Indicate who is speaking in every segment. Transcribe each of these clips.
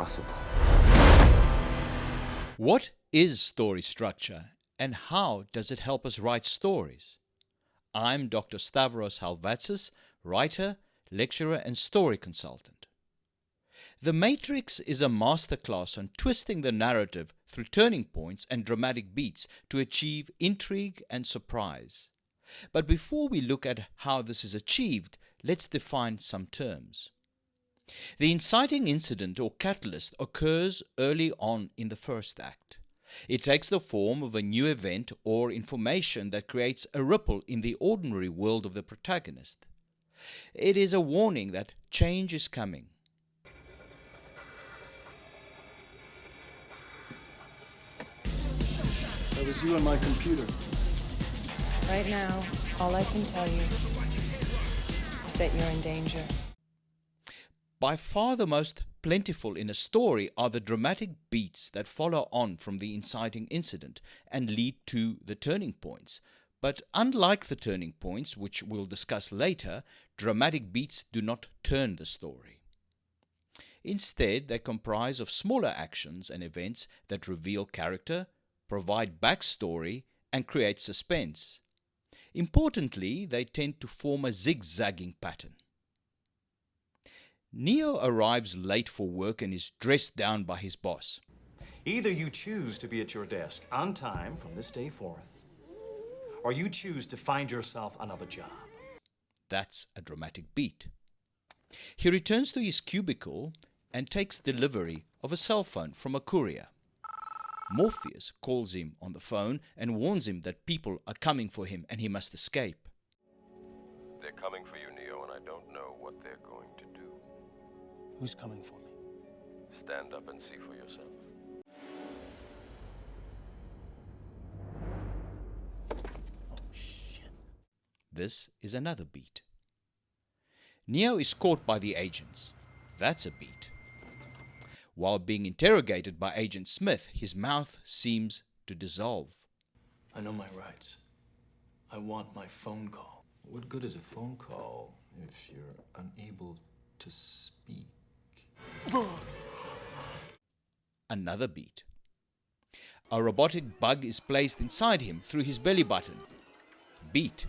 Speaker 1: possible.
Speaker 2: What is story structure and how does it help us write stories? I'm Dr. Stavros Halvatsis, writer, lecturer and story consultant. The Matrix is a masterclass on twisting the narrative through turning points and dramatic beats to achieve intrigue and surprise. But before we look at how this is achieved, let's define some terms. The inciting incident or catalyst occurs early on in the first act. It takes the form of a new event or information that creates a ripple in the ordinary world of the protagonist. It is a warning that change is coming.
Speaker 1: That was you on my computer.
Speaker 3: Right now, all I can tell you is that you're in danger.
Speaker 2: By far the most plentiful in a story are the dramatic beats that follow on from the inciting incident and lead to the turning points. But unlike the turning points, which we'll discuss later, dramatic beats do not turn the story. Instead, they comprise of smaller actions and events that reveal character, provide backstory, and create suspense. Importantly, they tend to form a zigzagging pattern. Neo arrives late for work and is dressed down by his boss.
Speaker 4: Either you choose to be at your desk on time from this day forth, or you choose to find yourself another job.
Speaker 2: That's a dramatic beat. He returns to his cubicle and takes delivery of a cell phone from a courier. Morpheus calls him on the phone and warns him that people are coming for him and he must escape.
Speaker 5: They're coming for you, Neo, and I don't know what they're going to do.
Speaker 1: Who's coming for me?
Speaker 5: Stand up and see for yourself.
Speaker 1: Oh, shit.
Speaker 2: This is another beat. Neo is caught by the agents. That's a beat. While being interrogated by Agent Smith, his mouth seems to dissolve.
Speaker 4: I know my rights. I want my phone call.
Speaker 6: What good is a phone call if you're unable to speak?
Speaker 2: Another beat. A robotic bug is placed inside him through his belly button. Beat.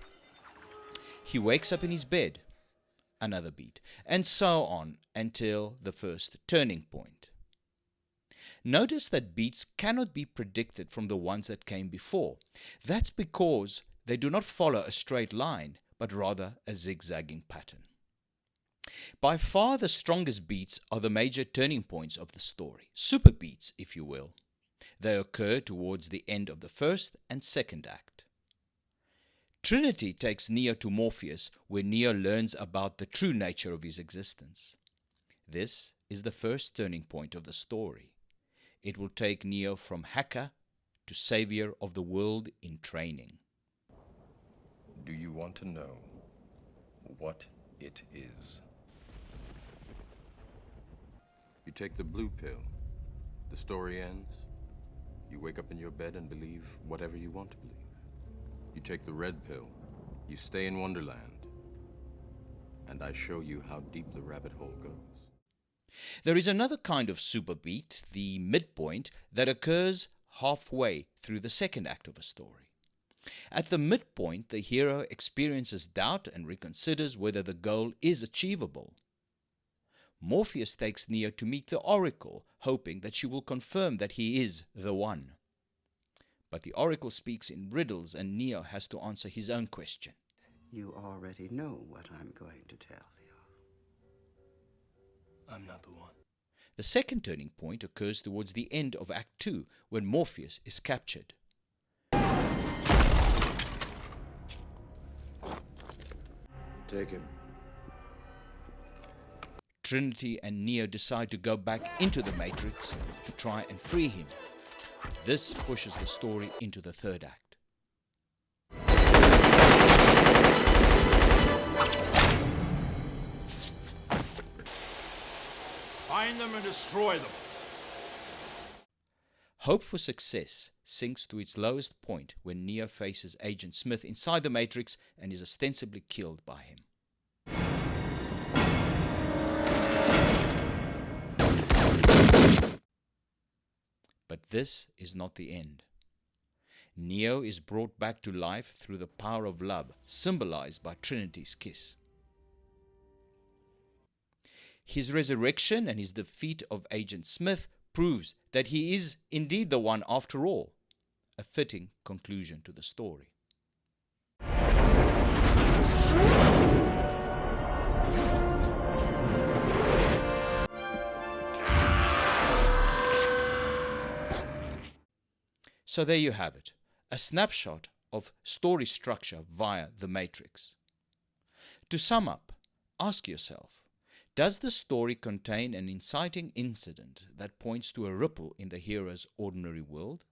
Speaker 2: He wakes up in his bed. Another beat. And so on until the first turning point. Notice that beats cannot be predicted from the ones that came before. That's because they do not follow a straight line, but rather a zigzagging pattern. By far the strongest beats are the major turning points of the story, superbeats, if you will. They occur towards the end of the first and second act. Trinity takes Neo to Morpheus, where Neo learns about the true nature of his existence. This is the first turning point of the story. It will take Neo from hacker to savior of the world in training.
Speaker 5: Do you want to know what it is? You take the blue pill. The story ends. You wake up in your bed and believe whatever you want to believe. You take the red pill. You stay in Wonderland. And I show you how deep the rabbit hole goes.
Speaker 2: There is another kind of superbeat, the midpoint, that occurs halfway through the second act of a story. At the midpoint, the hero experiences doubt and reconsiders whether the goal is achievable. Morpheus takes Neo to meet the Oracle, hoping that she will confirm that he is the one. But the Oracle speaks in riddles and Neo has to answer his own question.
Speaker 7: You already know what I'm going to tell you.
Speaker 4: I'm not the one.
Speaker 2: The second turning point occurs towards the end of Act 2, when Morpheus is captured.
Speaker 6: Take him.
Speaker 2: Trinity and Neo decide to go back into the Matrix to try and free him. This pushes the story into the third act.
Speaker 8: Find them and destroy them.
Speaker 2: Hope for success sinks to its lowest point when Neo faces Agent Smith inside the Matrix and is ostensibly killed by him. But this is not the end. Neo is brought back to life through the power of love, symbolized by Trinity's kiss. His resurrection and his defeat of Agent Smith proves that he is indeed the one after all, a fitting conclusion to the story. So there you have it, a snapshot of story structure via The Matrix. To sum up, ask yourself, does the story contain an inciting incident that points to a ripple in the hero's ordinary world?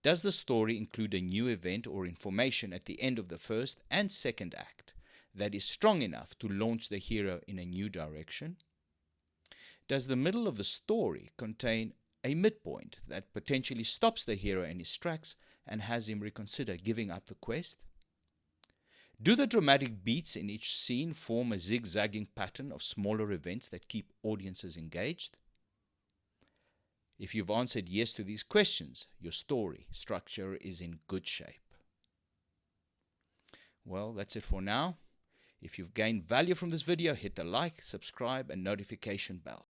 Speaker 2: Does the story include a new event or information at the end of the first and second act that is strong enough to launch the hero in a new direction? Does the middle of the story contain a midpoint that potentially stops the hero in his tracks and has him reconsider giving up the quest? Do the dramatic beats in each scene form a zigzagging pattern of smaller events that keep audiences engaged? If you've answered yes to these questions, your story structure is in good shape. Well, that's it for now. If you've gained value from this video, hit the like, subscribe, and notification bell.